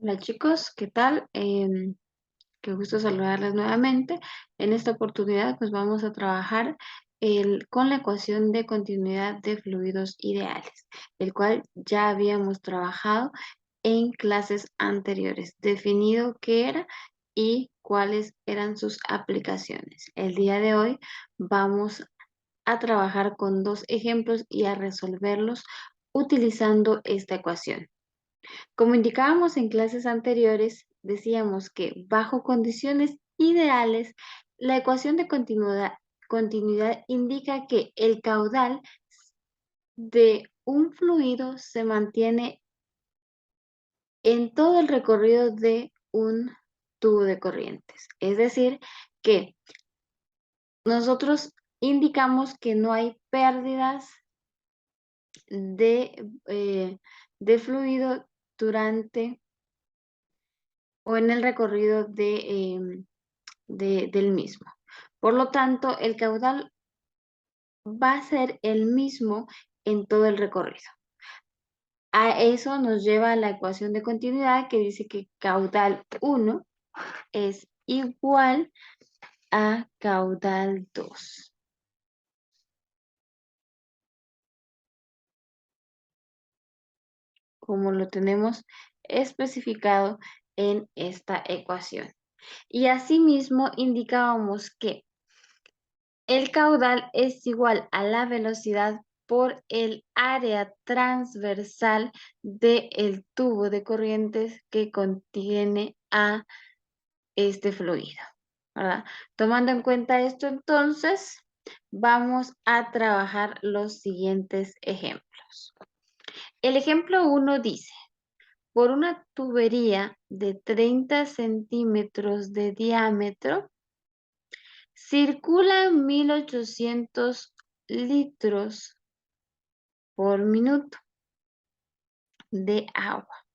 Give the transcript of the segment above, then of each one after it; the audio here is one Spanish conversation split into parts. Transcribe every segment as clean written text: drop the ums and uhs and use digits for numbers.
Hola chicos, ¿qué tal? Qué gusto saludarles nuevamente. En esta oportunidad pues vamos a trabajar con la ecuación de continuidad de fluidos ideales, el cual ya habíamos trabajado en clases anteriores, definido qué era y cuáles eran sus aplicaciones. El día de hoy vamos a trabajar con dos ejemplos y a resolverlos utilizando esta ecuación. Como indicábamos en clases anteriores, decíamos que bajo condiciones ideales, la ecuación de continuidad indica que el caudal de un fluido se mantiene en todo el recorrido de un tubo de corrientes. Es decir, que nosotros indicamos que no hay pérdidas de fluido durante o en el recorrido del mismo. Por lo tanto, el caudal va a ser el mismo en todo el recorrido. A eso nos lleva a la ecuación de continuidad que dice que caudal 1 es igual a caudal 2, como lo tenemos especificado en esta ecuación. Y asimismo indicábamos que el caudal es igual a la velocidad por el área transversal del tubo de corrientes que contiene a este fluido, ¿verdad? Tomando en cuenta esto, entonces, vamos a trabajar los siguientes ejemplos. El ejemplo 1 dice, por una tubería de 30 centímetros de diámetro, circulan 1800 litros por minuto de agua.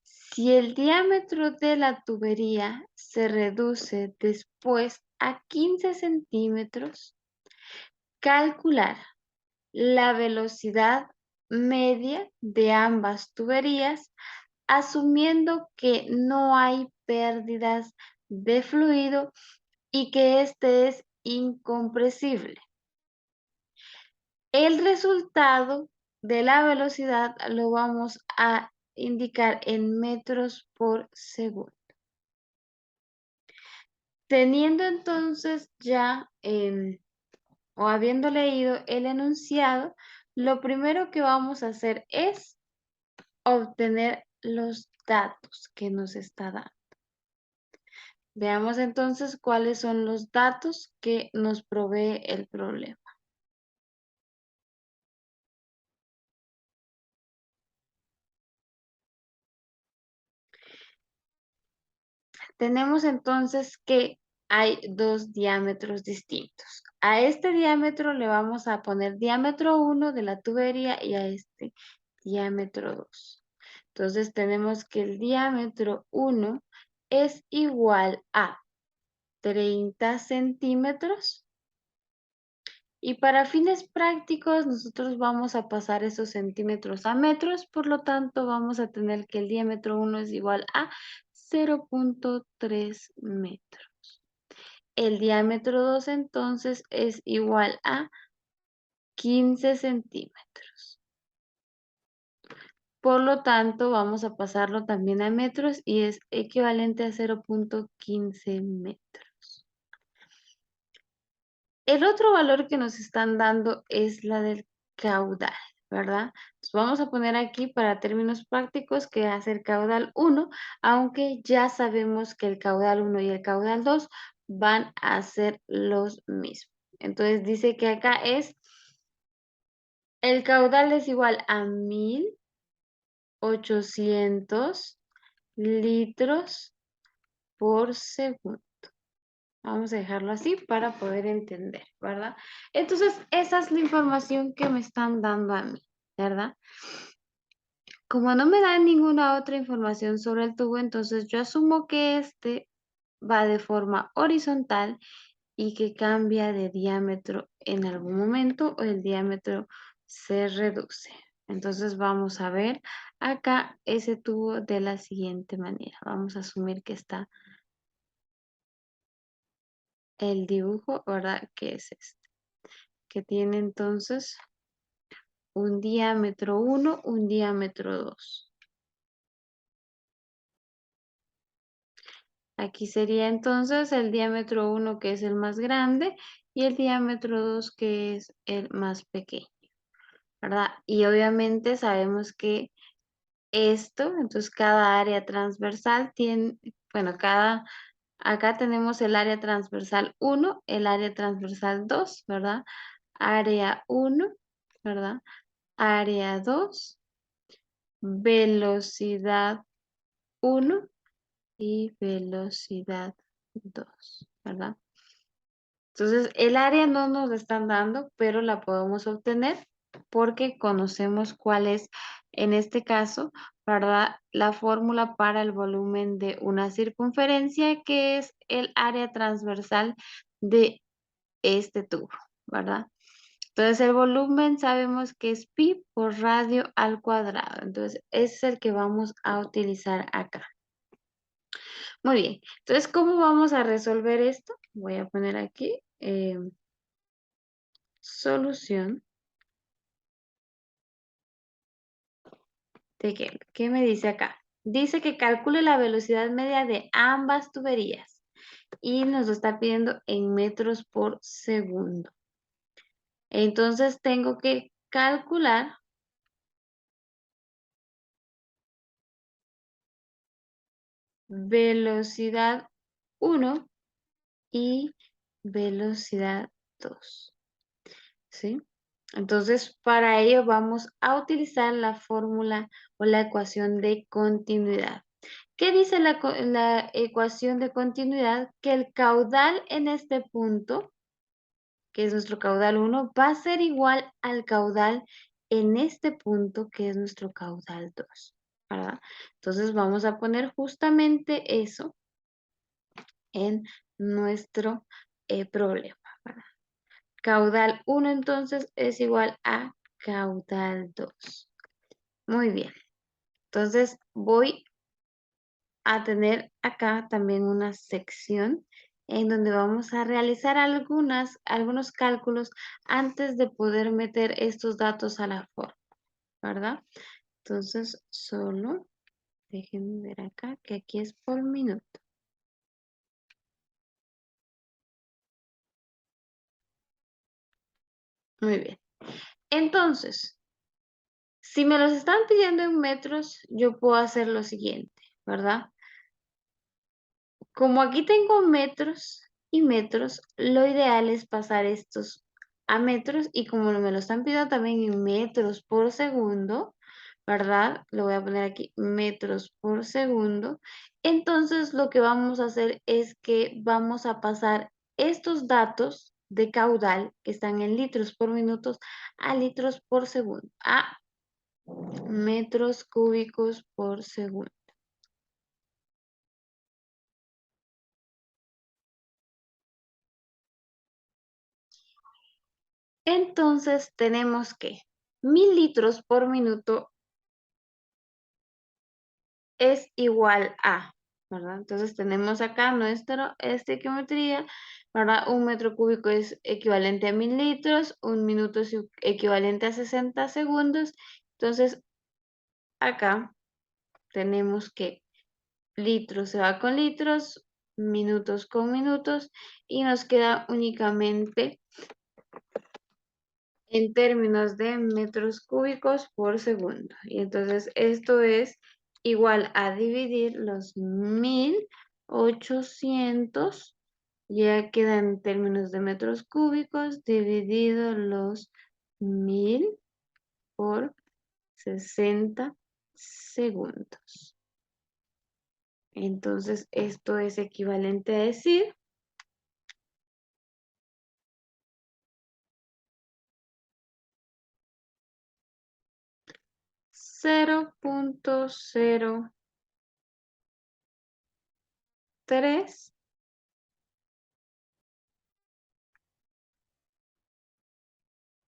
Si el diámetro de la tubería se reduce después a 15 centímetros, calcular la velocidad media de ambas tuberías, asumiendo que no hay pérdidas de fluido y que este es incompresible. El resultado de la velocidad lo vamos a indicar en metros por segundo. Teniendo entonces ya o habiendo leído el enunciado, lo primero que vamos a hacer es obtener los datos que nos está dando. Veamos entonces cuáles son los datos que nos provee el problema. Tenemos entonces que hay dos diámetros distintos. A este diámetro le vamos a poner diámetro 1 de la tubería y a este diámetro 2. Entonces tenemos que el diámetro 1 es igual a 30 centímetros. Y para fines prácticos, nosotros vamos a pasar esos centímetros a metros, por lo tanto, vamos a tener que el diámetro 1 es igual a 0.3 metros. El diámetro 2 entonces es igual a 15 centímetros. Por lo tanto, vamos a pasarlo también a metros y es equivalente a 0.15 metros. El otro valor que nos están dando es la del caudal, ¿verdad? Entonces vamos a poner aquí para términos prácticos que va a ser caudal 1, aunque ya sabemos que el caudal 1 y el caudal 2 van a ser los mismos. Entonces dice que acá es, el caudal es igual a 1800 litros por segundo. Vamos a dejarlo así para poder entender, ¿verdad? Entonces, esa es la información que me están dando a mí, ¿verdad? Como no me dan ninguna otra información sobre el tubo, entonces yo asumo que este va de forma horizontal y que cambia de diámetro en algún momento o el diámetro se reduce, Entonces vamos a ver acá ese tubo de la siguiente manera. Vamos a asumir que está el dibujo, ¿verdad? Que es este. Que tiene entonces un diámetro 1, un diámetro 2. Aquí sería entonces el diámetro 1 que es el más grande y el diámetro 2 que es el más pequeño, ¿verdad? Y obviamente sabemos que esto, entonces cada área transversal tiene, bueno, acá tenemos el área transversal 1, el área transversal 2, ¿verdad? Área 1, ¿verdad? Área 2, velocidad 1 y velocidad 2, ¿verdad? Entonces, el área no nos la están dando, pero la podemos obtener porque conocemos cuál es, en este caso, ¿verdad? La fórmula para el volumen de una circunferencia, que es el área transversal de este tubo, ¿verdad? Entonces, el volumen sabemos que es pi por radio al cuadrado. Entonces, ese es el que vamos a utilizar acá. Muy bien. Entonces, ¿cómo vamos a resolver esto? Voy a poner aquí solución de ¿qué me dice acá? Dice que calcule la velocidad media de ambas tuberías y nos lo está pidiendo en metros por segundo. Entonces, tengo que calcular velocidad 1 y velocidad 2, ¿sí? Entonces, para ello vamos a utilizar la fórmula o la ecuación de continuidad. ¿Qué dice la ecuación de continuidad? Que el caudal en este punto, que es nuestro caudal 1, va a ser igual al caudal en este punto, que es nuestro caudal 2, ¿verdad? Entonces, vamos a poner justamente eso en nuestro problema, ¿verdad? Caudal 1 entonces es igual a caudal 2. Muy bien. Entonces voy a tener acá también una sección en donde vamos a realizar algunos cálculos antes de poder meter estos datos a la forma, ¿verdad? Entonces solo déjenme ver acá que aquí es por minuto. Muy bien. Entonces, si me los están pidiendo en metros, yo puedo hacer lo siguiente, ¿verdad? Como aquí tengo metros y metros, lo ideal es pasar estos a metros y como me lo están pidiendo también en metros por segundo, ¿verdad? Lo voy a poner aquí, metros por segundo. Entonces lo que vamos a hacer es que vamos a pasar estos datos de caudal que están en litros por minutos a litros por segundo, a metros cúbicos por segundo. Entonces tenemos que 1000 litros por minuto es igual a, ¿verdad? Entonces tenemos acá nuestra estequiometría, ¿verdad? Un metro cúbico es equivalente a 1000 litros, un minuto es equivalente a 60 segundos. Entonces acá tenemos que litros se va con litros, minutos con minutos y nos queda únicamente en términos de metros cúbicos por segundo. Y entonces esto es igual a dividir los 1800, ya queda en términos de metros cúbicos, dividido los 1000 por 60 segundos. Entonces esto es equivalente a decir 0.03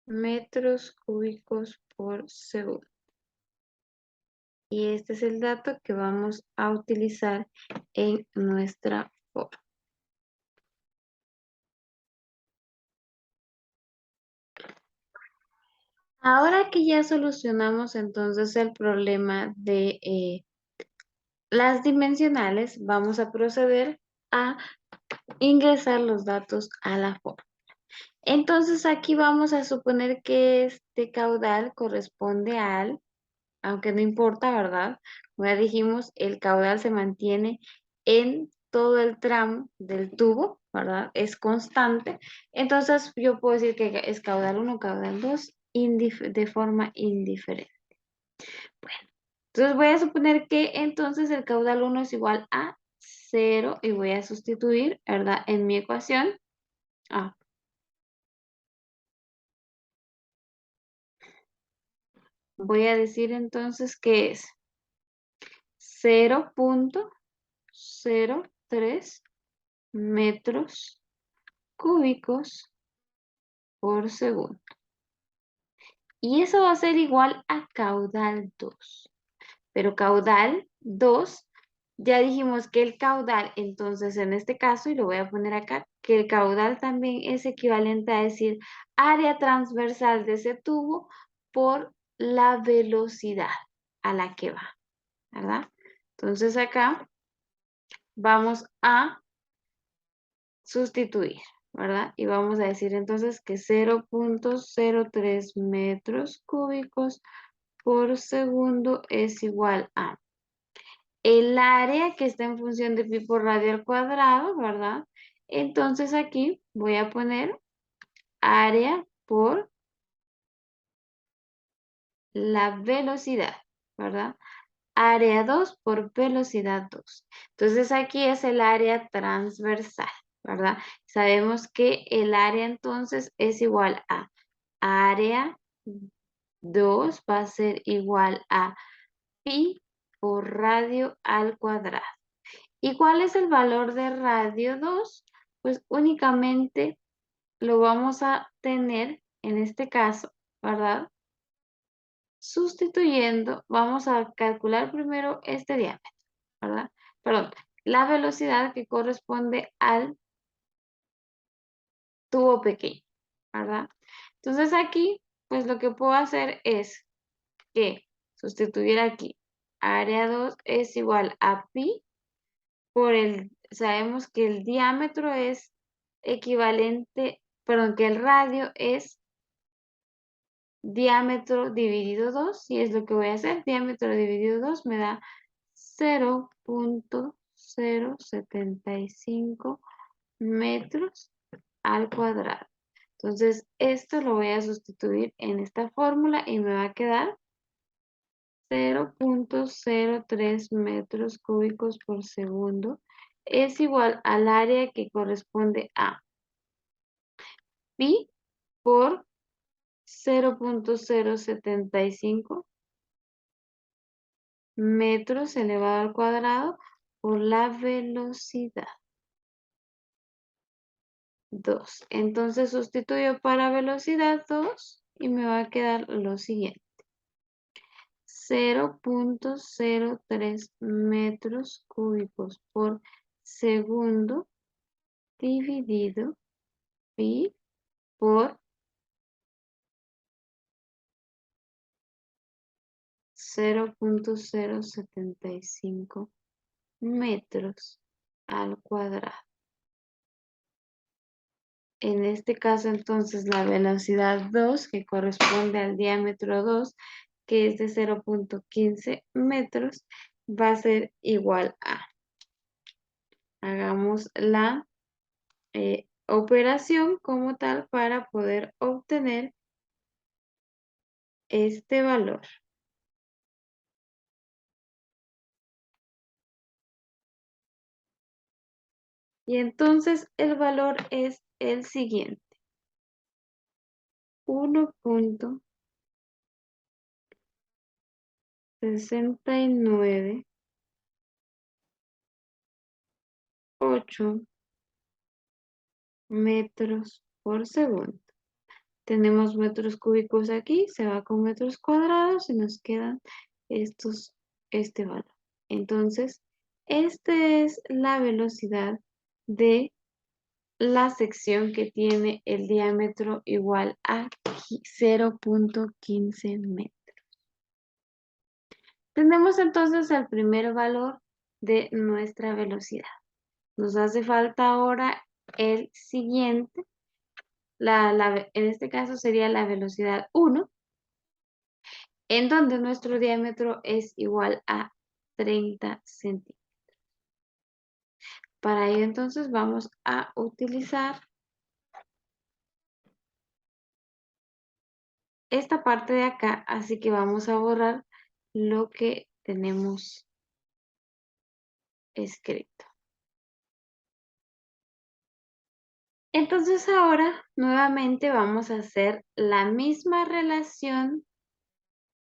metros cúbicos por segundo. Y este es el dato que vamos a utilizar en nuestra forma. Ahora que ya solucionamos entonces el problema de las dimensionales, vamos a proceder a ingresar los datos a la forma. Entonces aquí vamos a suponer que este caudal corresponde al, aunque no importa, ¿verdad? Como ya dijimos, el caudal se mantiene en todo el tramo del tubo, ¿verdad? Es constante. Entonces yo puedo decir que es caudal 1, caudal 2, de forma indiferente. Bueno, entonces voy a suponer que entonces el caudal 1 es igual a 0 y voy a sustituir, ¿verdad? En mi ecuación. Voy a decir entonces que es 0,03 metros cúbicos por segundo. Y eso va a ser igual a caudal 2. Pero caudal 2, ya dijimos que el caudal, entonces en este caso, y lo voy a poner acá, que el caudal también es equivalente a decir área transversal de ese tubo por la velocidad a la que va, ¿verdad? Entonces acá vamos a sustituir, ¿verdad? Y vamos a decir entonces que 0,03 metros cúbicos por segundo es igual a el área que está en función de pi por radio al cuadrado, ¿verdad? Entonces aquí voy a poner área por la velocidad, ¿verdad? Área 2 por velocidad 2. Entonces aquí es el área transversal, ¿verdad? Sabemos que el área entonces es igual a área 2 va a ser igual a pi por radio al cuadrado. ¿Y cuál es el valor de radio 2? Pues únicamente lo vamos a tener en este caso, ¿verdad? Sustituyendo, vamos a calcular primero este diámetro, ¿verdad? Perdón, la velocidad que corresponde al tubo pequeño, ¿verdad? Entonces aquí, pues lo que puedo hacer es que sustituir aquí área 2 es igual a pi por sabemos que el diámetro es equivalente, perdón, que el radio es diámetro dividido 2 y es lo que voy a hacer. Diámetro dividido 2 me da 0,075 metros al cuadrado. Entonces, esto lo voy a sustituir en esta fórmula y me va a quedar 0,03 metros cúbicos por segundo es igual al área que corresponde a pi por 0,075 metros elevado al cuadrado por la velocidad 2. Entonces sustituyo para velocidad 2 y me va a quedar lo siguiente. 0,03 metros cúbicos por segundo dividido pi por 0,075 metros al cuadrado. En este caso, entonces, la velocidad 2, que corresponde al diámetro 2, que es de 0,15 metros, va a ser igual a. Hagamos la operación como tal para poder obtener este valor. Y entonces el valor es el siguiente. 1,69,8 metros por segundo. Tenemos metros cúbicos aquí, se va con metros cuadrados y nos quedan este valor. Entonces, esta es la velocidad de la sección que tiene el diámetro igual a 0.15 metros. Tenemos entonces el primer valor de nuestra velocidad. Nos hace falta ahora el siguiente. En este caso sería la velocidad 1, en donde nuestro diámetro es igual a 30 centímetros. Para ello entonces vamos a utilizar esta parte de acá, así que vamos a borrar lo que tenemos escrito. Entonces ahora nuevamente vamos a hacer la misma relación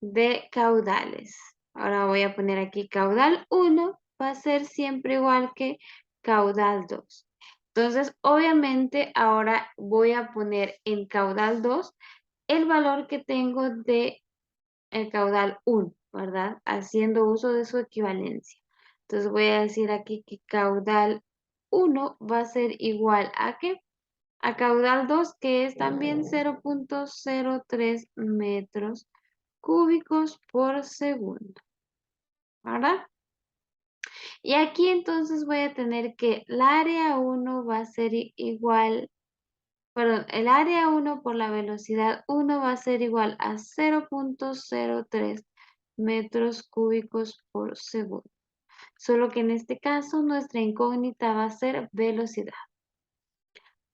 de caudales. Ahora voy a poner aquí caudal 1 va a ser siempre igual que caudal 2. Entonces, obviamente, ahora voy a poner en caudal 2 el valor que tengo de el caudal 1, ¿verdad? Haciendo uso de su equivalencia. Entonces, voy a decir aquí que caudal 1 va a ser igual a ¿qué? A caudal 2, que es también 0.03 metros cúbicos por segundo, ¿verdad? Y aquí entonces voy a tener que el área 1 va a ser igual, perdón, el área 1 por la velocidad 1 va a ser igual a 0.03 metros cúbicos por segundo. Solo que en este caso nuestra incógnita va a ser velocidad.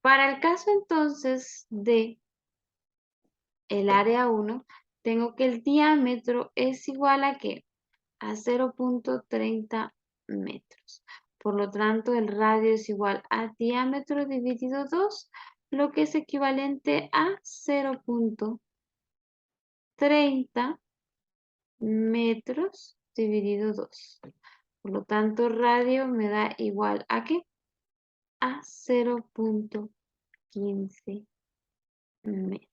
Para el caso entonces de el área 1, tengo que el diámetro es igual a ¿qué? A 0.30 metros. Por lo tanto, el radio es igual a diámetro dividido 2, lo que es equivalente a 0.30 metros dividido 2. Por lo tanto, radio me da igual a ¿qué? A 0.15 metros.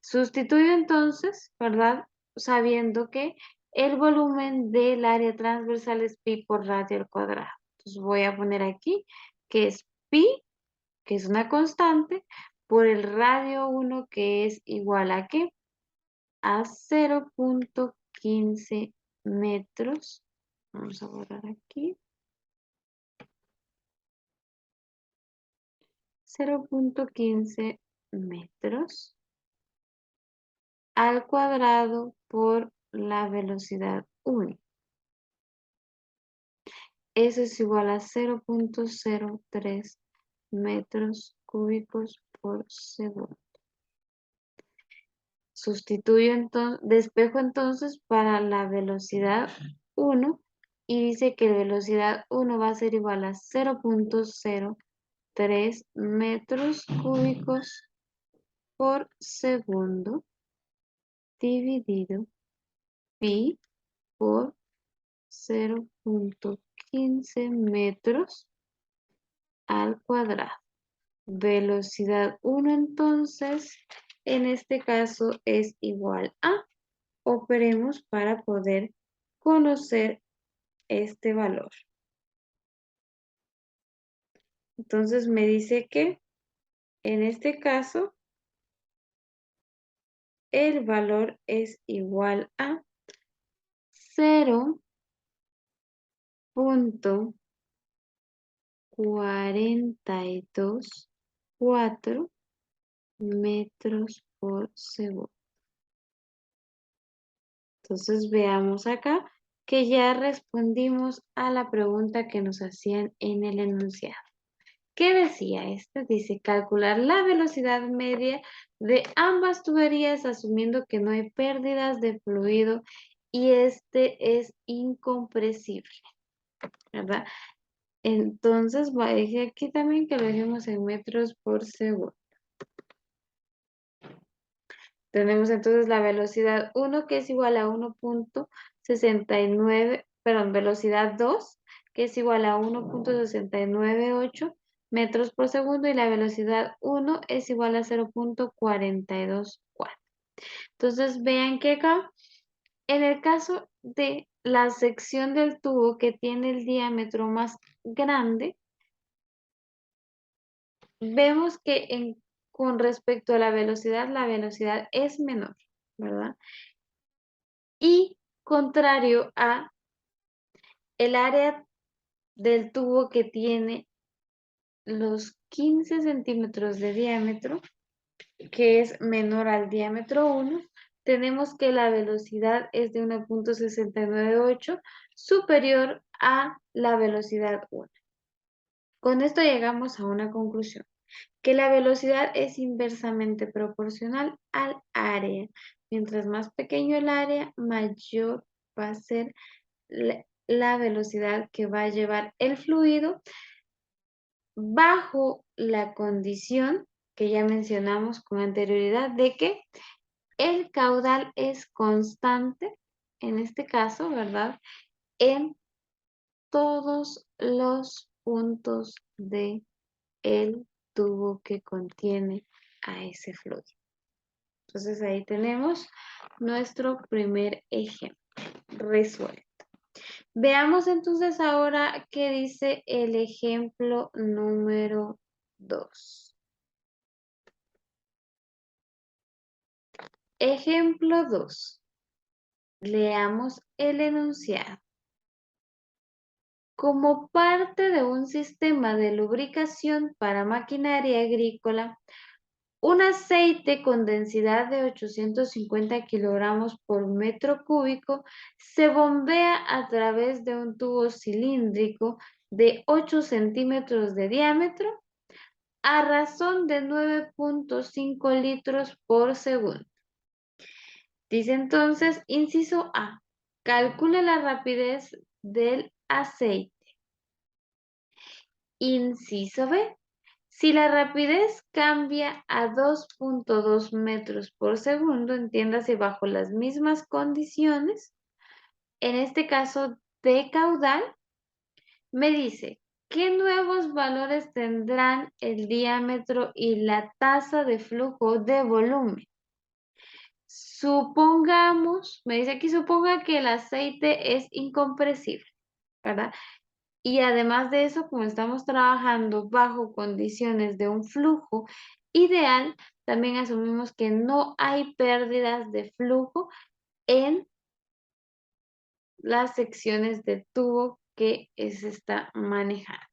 Sustituyo entonces, ¿verdad? Sabiendo que el volumen del área transversal es pi por radio al cuadrado. Entonces voy a poner aquí que es pi, que es una constante, por el radio 1 que es igual a ¿qué? A 0.15 metros. Vamos a borrar aquí. 0.15 metros al cuadrado por la velocidad 1. Eso es igual a 0.03 metros cúbicos por segundo. Sustituyo entonces, despejo entonces para la velocidad 1 y dice que la velocidad 1 va a ser igual a 0.03 metros cúbicos por segundo dividido pi por 0.15 metros al cuadrado. Velocidad 1 entonces, en este caso es igual a, operemos para poder conocer este valor. Entonces me dice que en este caso el valor es igual a 0.424 metros por segundo. Entonces veamos acá que ya respondimos a la pregunta que nos hacían en el enunciado. ¿Qué decía esta? Dice calcular la velocidad media de ambas tuberías asumiendo que no hay pérdidas de fluido y este es incompresible, ¿verdad? Entonces va a decir aquí también que lo dejemos en metros por segundo. Tenemos entonces la velocidad 1 que es igual a 1.69, perdón, velocidad 2 que es igual a 1.698 metros por segundo y la velocidad 1 es igual a 0.424. Entonces vean que acá, en el caso de la sección del tubo que tiene el diámetro más grande, vemos que con respecto a la velocidad es menor, ¿verdad? Y contrario a el área del tubo que tiene los 15 centímetros de diámetro, que es menor al diámetro 1, tenemos que la velocidad es de 1.698 superior a la velocidad 1. Con esto llegamos a una conclusión, que la velocidad es inversamente proporcional al área. Mientras más pequeño el área, mayor va a ser la velocidad que va a llevar el fluido bajo la condición que ya mencionamos con anterioridad de que el caudal es constante, en este caso, ¿verdad? En todos los puntos de el tubo que contiene a ese fluido. Entonces ahí tenemos nuestro primer ejemplo resuelto. Veamos entonces ahora qué dice el ejemplo número 2. Ejemplo 2. Leamos el enunciado. Como parte de un sistema de lubricación para maquinaria agrícola, un aceite con densidad de 850 kilogramos por metro cúbico se bombea a través de un tubo cilíndrico de 8 centímetros de diámetro a razón de 9.5 litros por segundo. Dice entonces, inciso A, calcule la rapidez del aceite. Inciso B, si la rapidez cambia a 2.2 metros por segundo, entiéndase bajo las mismas condiciones, en este caso de caudal, me dice, ¿qué nuevos valores tendrán el diámetro y la tasa de flujo de volumen? Supongamos, me dice aquí, suponga que el aceite es incompresible, ¿verdad? Y además de eso, como estamos trabajando bajo condiciones de un flujo ideal, también asumimos que no hay pérdidas de flujo en las secciones de tubo que se está manejando.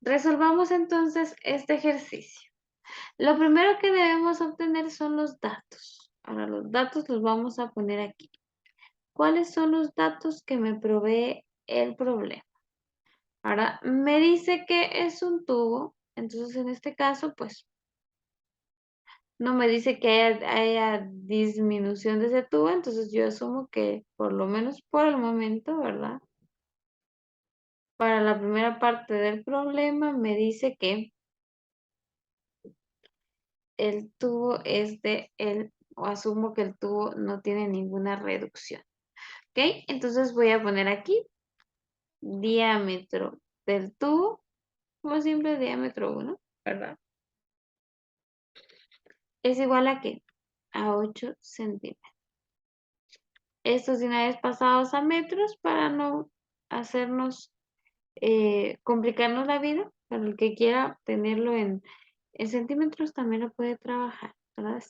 Resolvamos entonces este ejercicio. Lo primero que debemos obtener son los datos. Ahora los datos los vamos a poner aquí. ¿Cuáles son los datos que me provee el problema? Ahora me dice que es un tubo, entonces en este caso pues no me dice que haya disminución de ese tubo, entonces yo asumo que por lo menos por el momento, ¿verdad? Para la primera parte del problema me dice que el tubo es o asumo que el tubo no tiene ninguna reducción. ¿Ok? Entonces voy a poner aquí diámetro del tubo, como siempre diámetro 1, ¿verdad? Es igual a ¿qué? A 8 centímetros. Estos de una vez pasados a metros para no hacernos, complicarnos la vida. Para el que quiera tenerlo en centímetros también lo puede trabajar, ¿verdad?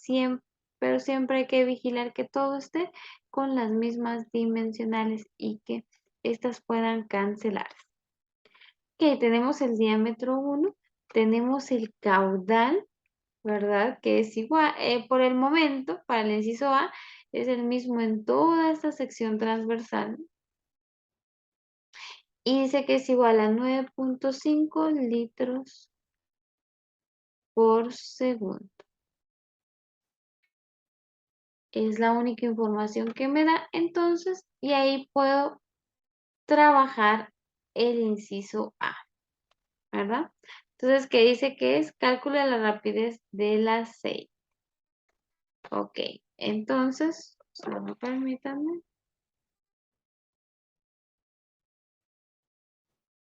Pero siempre hay que vigilar que todo esté con las mismas dimensionales y que estas puedan cancelar. Ok, tenemos el diámetro 1, tenemos el caudal, ¿verdad? Que es igual, por el momento, para el inciso A, es el mismo en toda esta sección transversal. Y dice que es igual a 9.5 litros por segundo. Es la única información que me da entonces y ahí puedo trabajar el inciso A, ¿verdad? Entonces, ¿qué dice que es? Calcula la rapidez del aceite. Ok, entonces, solo permítanme.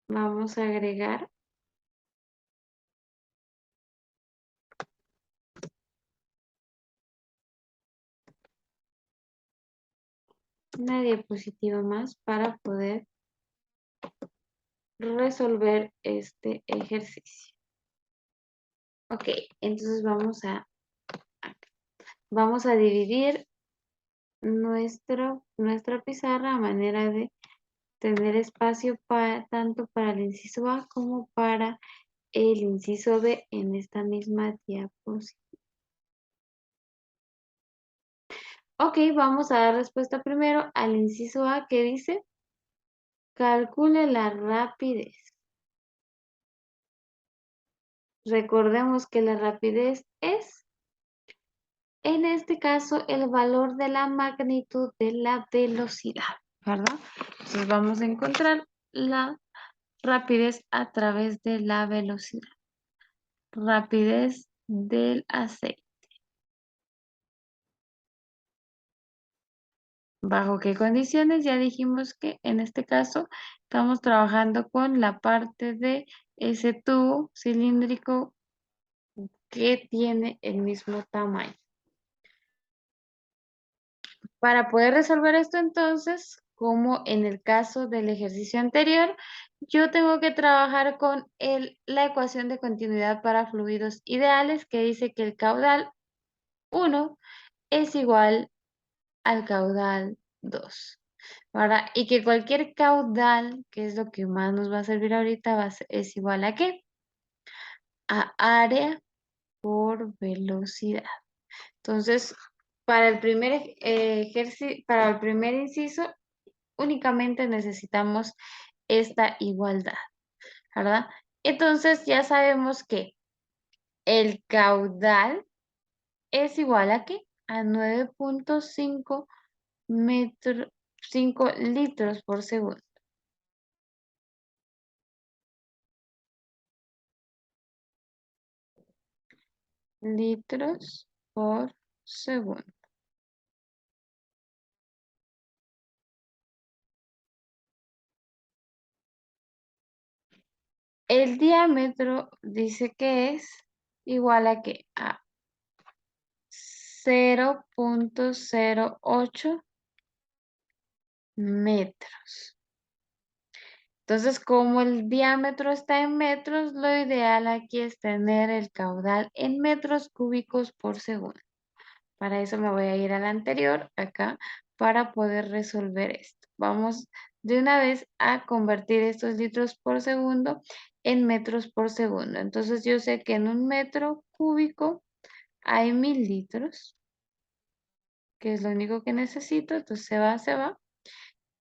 Vamos a agregar una diapositiva más para poder resolver este ejercicio. Ok, entonces vamos a dividir nuestra pizarra a manera de tener espacio tanto para el inciso A como para el inciso B en esta misma diapositiva. Ok, vamos a dar respuesta primero al inciso A que dice, calcule la rapidez. Recordemos que la rapidez es, en este caso, el valor de la magnitud de la velocidad, ¿verdad? Entonces vamos a encontrar la rapidez a través de la velocidad. Rapidez del aceite. ¿Bajo qué condiciones? Ya dijimos que en este caso estamos trabajando con la parte de ese tubo cilíndrico que tiene el mismo tamaño. Para poder resolver esto entonces, como en el caso del ejercicio anterior, yo tengo que trabajar con la ecuación de continuidad para fluidos ideales que dice que el caudal 1 es igual al caudal 2. ¿Verdad? Y que cualquier caudal, que es lo que más nos va a servir ahorita, es igual a ¿qué? A área por velocidad. Entonces, para el primer ejercicio, para el primer inciso, únicamente necesitamos esta igualdad, ¿verdad? Entonces, ya sabemos que el caudal es igual a ¿qué? A 9.5 5 litros por segundo. Litros por segundo. El diámetro dice que es igual a ¿qué? A 0.08 metros. Entonces, como el diámetro está en metros, lo ideal aquí es tener el caudal en metros cúbicos por segundo. Para eso me voy a ir al anterior, acá, para poder resolver esto. Vamos de una vez a convertir estos litros por segundo en metros por segundo. Entonces, yo sé que en un metro cúbico hay 1000 litros, que es lo único que necesito. Entonces, se va.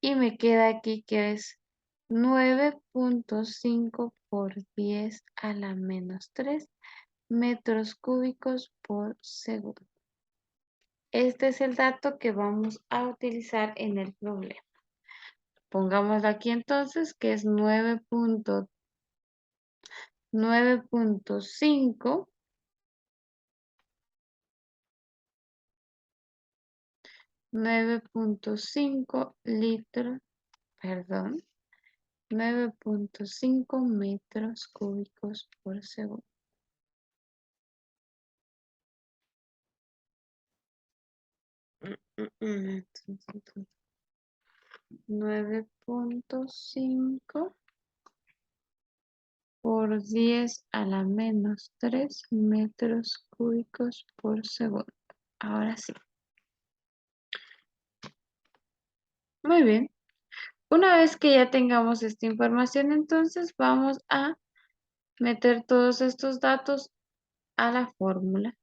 Y me queda aquí que es 9.5 por 10 a la menos 3 metros cúbicos por segundo. Este es el dato que vamos a utilizar en el problema. Pongámoslo aquí entonces, que es 9.5 litros, perdón, 9.5 metros cúbicos por segundo. 9.5 por 10 a la menos 3 metros cúbicos por segundo. Ahora sí. Muy bien. Una vez que ya tengamos esta información, entonces vamos a meter todos estos datos a la fórmula,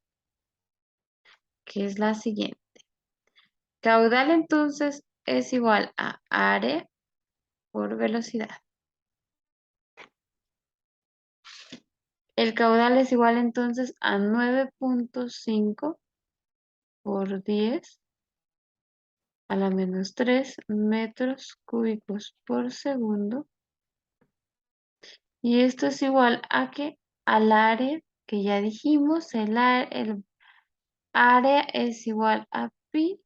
que es la siguiente. Caudal entonces es igual a área por velocidad. El caudal es igual entonces a 9.5 por 10 a la menos 3 metros cúbicos por segundo. Y esto es igual a que al área que ya dijimos, el área es igual a pi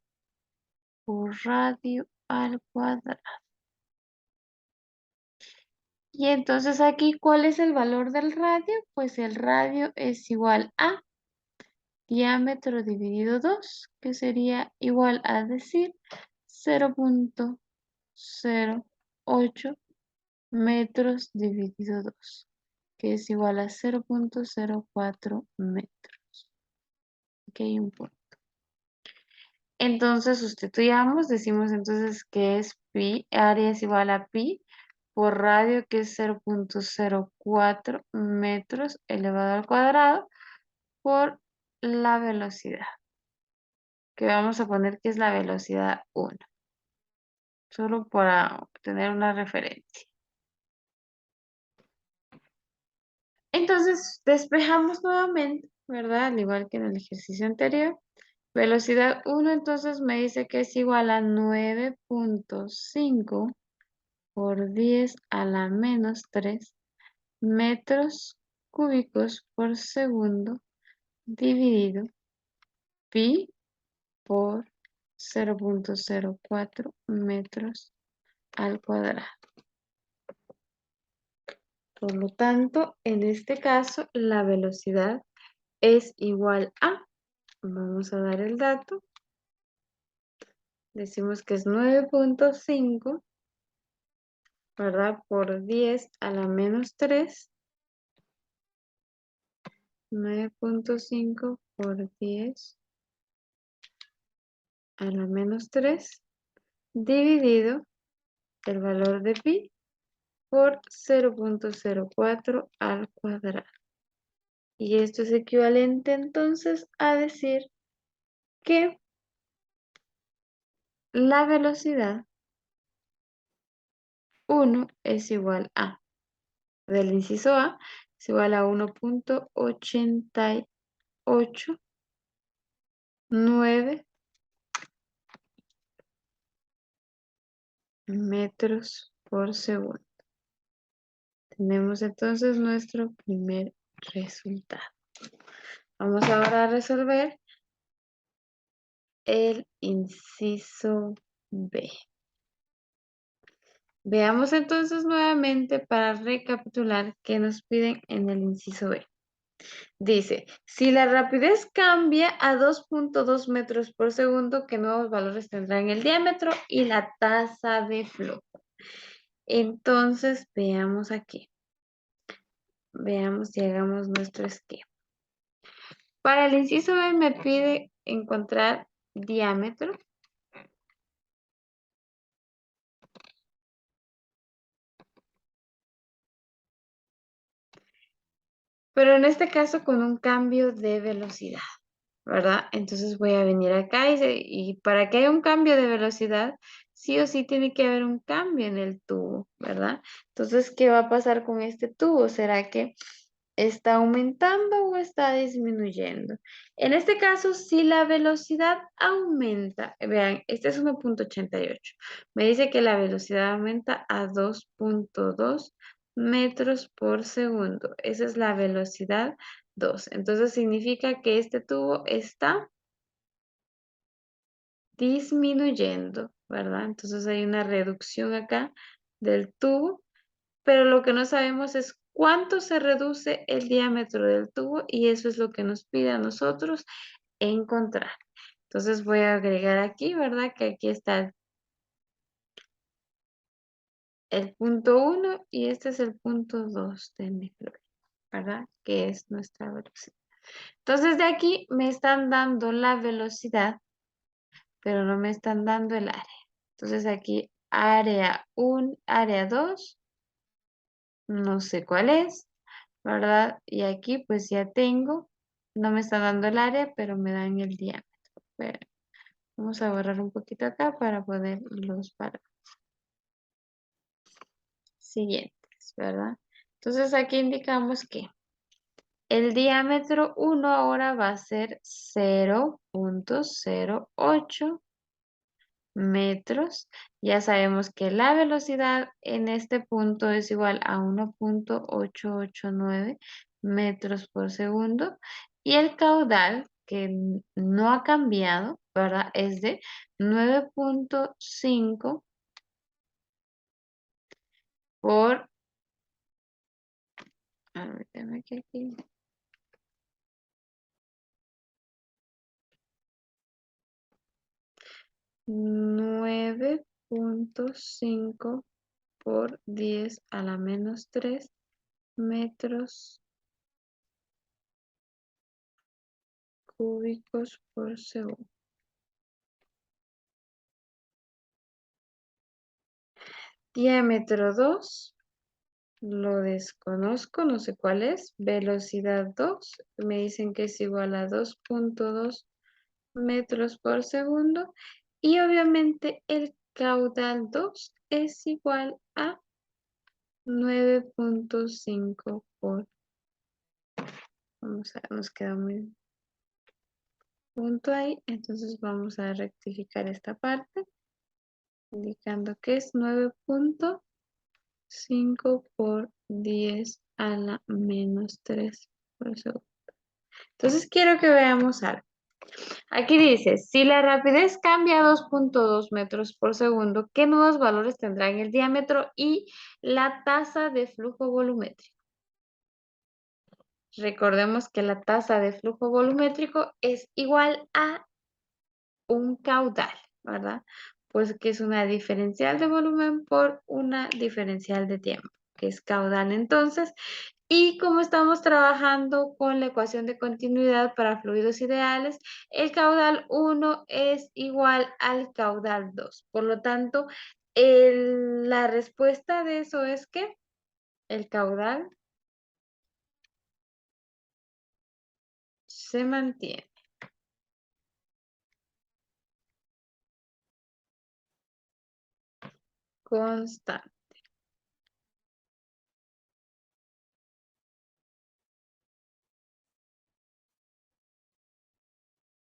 por radio al cuadrado. Y entonces aquí, ¿cuál es el valor del radio? Pues el radio es igual a diámetro dividido 2, que sería igual a decir 0,08 metros dividido 2, que es igual a 0,04 metros. Aquí hay un punto. Entonces sustituyamos, decimos entonces que es pi, área es igual a pi por radio, que es 0,04 metros elevado al cuadrado, por la velocidad, que vamos a poner que es la velocidad 1, solo para tener una referencia. Entonces despejamos nuevamente, ¿verdad? Al igual que en el ejercicio anterior. Velocidad 1 entonces me dice que es igual a 9,5 por 10 a la menos 3 metros cúbicos por segundo dividido pi por 0,04 metros al cuadrado. Por lo tanto, en este caso, la velocidad es igual a, vamos a dar el dato, decimos que es 9,5, ¿verdad? Por 10 a la menos 3, 9,5 por 10 a la menos 3, dividido el valor de pi por 0,04 al cuadrado. Y esto es equivalente entonces a decir que la velocidad 1 es igual a, del inciso A, es igual a 1,889 metros por segundo. Tenemos entonces nuestro primer resultado. Vamos ahora a resolver el inciso B. Veamos entonces nuevamente para recapitular qué nos piden en el inciso B. Dice, si la rapidez cambia a 2,2 metros por segundo, ¿qué nuevos valores tendrá en el diámetro y la tasa de flujo? Entonces, veamos aquí. Veamos y hagamos nuestro esquema. Para el inciso B me pide encontrar diámetro. Pero en este caso con un cambio de velocidad, ¿verdad? Entonces voy a venir acá y para que haya un cambio de velocidad, sí o sí tiene que haber un cambio en el tubo, ¿verdad? Entonces, ¿qué va a pasar con este tubo? ¿Será que está aumentando o está disminuyendo? En este caso, si la velocidad aumenta, vean, este es 1,88. Me dice que la velocidad aumenta a 2,2 metros por segundo. Esa es la velocidad 2. Entonces significa que este tubo está disminuyendo, ¿verdad? Entonces hay una reducción acá del tubo, pero lo que no sabemos es cuánto se reduce el diámetro del tubo y eso es lo que nos pide a nosotros encontrar. Entonces voy a agregar aquí, ¿verdad? Que aquí está el punto 1 y este es el punto 2 de mi flor, ¿verdad? Que es nuestra velocidad. Entonces de aquí me están dando la velocidad, pero no me están dando el área. Entonces aquí área 1, área 2, no sé cuál es, ¿verdad? Y aquí pues ya tengo, no me está dando el área, pero me dan el diámetro. Pero vamos a borrar un poquito acá para poder los parar. Siguientes, ¿verdad? Entonces aquí indicamos que el diámetro 1 ahora va a ser 0,08 metros. Ya sabemos que la velocidad en este punto es igual a 1,889 metros por segundo. Y el caudal, que no ha cambiado, ¿verdad? Es de 9,5 por Permíteme que aquí. 9.5 por 10 a la menos 3 metros cúbicos por segundo. Diámetro 2, lo desconozco, no sé cuál es. Velocidad 2, me dicen que es igual a 2.2 metros por segundo. Y obviamente el caudal 2 es igual a 9.5 por... Vamos a ver, nos queda muy punto ahí. Entonces vamos a rectificar esta parte, indicando que es 9.5 por 10 a la menos 3 por segundo. Entonces quiero que veamos algo. Aquí dice, si la rapidez cambia a 2.2 metros por segundo, ¿qué nuevos valores tendrán el diámetro y la tasa de flujo volumétrico? Recordemos que la tasa de flujo volumétrico es igual a un caudal, ¿verdad? Pues que es una diferencial de volumen por una diferencial de tiempo, que es caudal entonces. Y como estamos trabajando con la ecuación de continuidad para fluidos ideales, el caudal 1 es igual al caudal 2. Por lo tanto, la respuesta de eso es que el caudal se mantiene constante.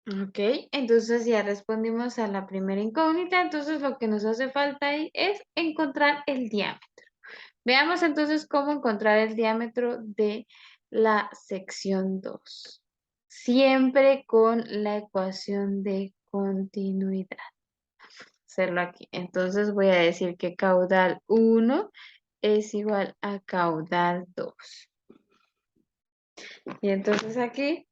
Ok, entonces ya respondimos a la primera incógnita, entonces lo que nos hace falta ahí es encontrar el diámetro. Veamos entonces cómo encontrar el diámetro de la sección 2. Siempre con la ecuación de continuidad. Hacerlo aquí. Entonces voy a decir que caudal 1 es igual a caudal 2. Y entonces aquí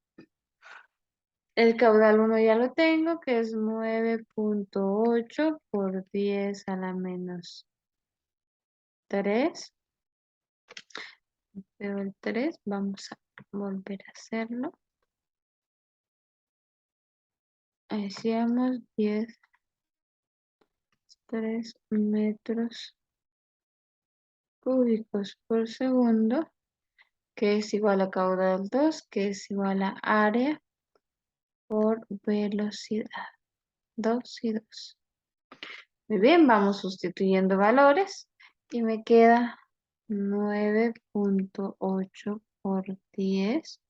el caudal 1 ya lo tengo, que es 9.8 por 10 a la menos 3. Pero el 3 vamos a volver a hacerlo. Hacíamos 3 metros cúbicos por segundo, que es igual a caudal 2, que es igual a área por velocidad. 2 y 2. Muy bien, vamos sustituyendo valores y me queda 9.8 por 10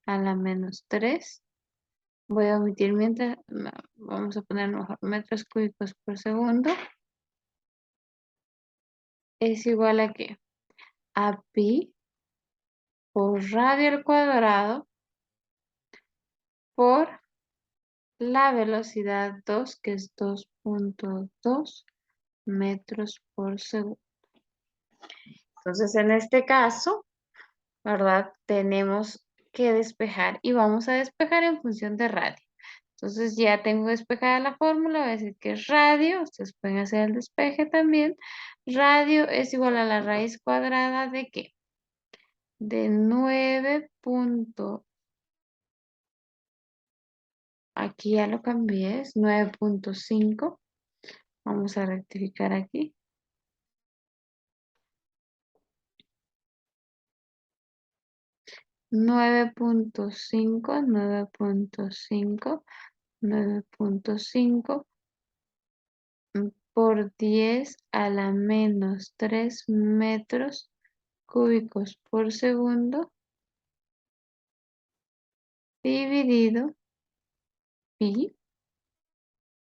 a la menos 3. Voy a omitir mientras, vamos a poner mejor metros cúbicos por segundo. Es igual a ¿qué? A pi por radio al cuadrado por la velocidad 2, que es 2.2 metros por segundo. Entonces, en este caso, ¿verdad? Tenemos que despejar y vamos a despejar en función de radio. Entonces, ya tengo despejada la fórmula, voy a decir que es radio, ustedes pueden hacer el despeje también. Radio es igual a la raíz cuadrada ¿de qué? De 9. Aquí ya lo cambié, es 9.5. Vamos a rectificar aquí. 9.5, 9.5, 9.5 por 10 a la menos 3 metros cúbicos por segundo dividido pi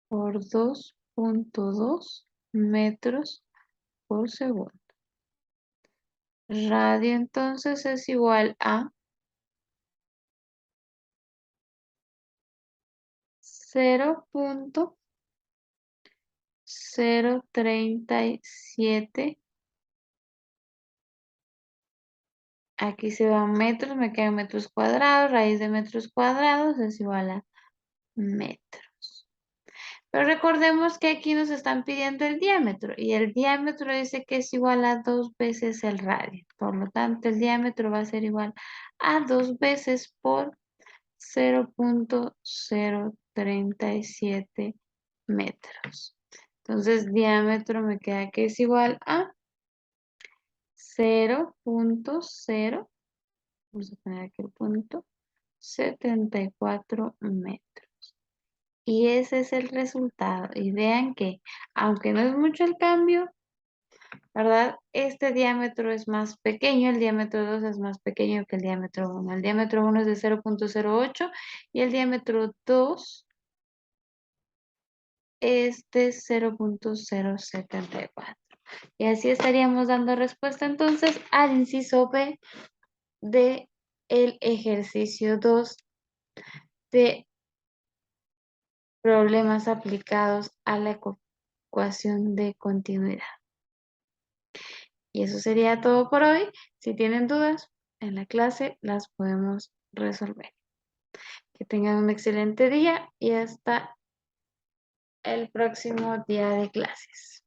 por 2.2 metros por segundo. Radio entonces es igual a 0.037 Aquí se van metros, me quedan metros cuadrados, raíz de metros cuadrados es igual a metros. Pero recordemos que aquí nos están pidiendo el diámetro y el diámetro dice que es igual a 2 veces el radio. Por lo tanto, el diámetro va a ser igual a 2 veces por 0.037 metros. Entonces, diámetro me queda que es igual a 0.0, vamos a poner aquí el punto, 74 metros. Y ese es el resultado. Y vean que, aunque no es mucho el cambio, ¿verdad? Este diámetro es más pequeño, el diámetro 2 es más pequeño que el diámetro 1. El diámetro 1 es de 0.08 y el diámetro 2 es de 0.074. Y así estaríamos dando respuesta entonces al inciso B de el ejercicio 2 de problemas aplicados a la ecuación de continuidad. Y eso sería todo por hoy. Si tienen dudas, en la clase las podemos resolver. Que tengan un excelente día y hasta el próximo día de clases.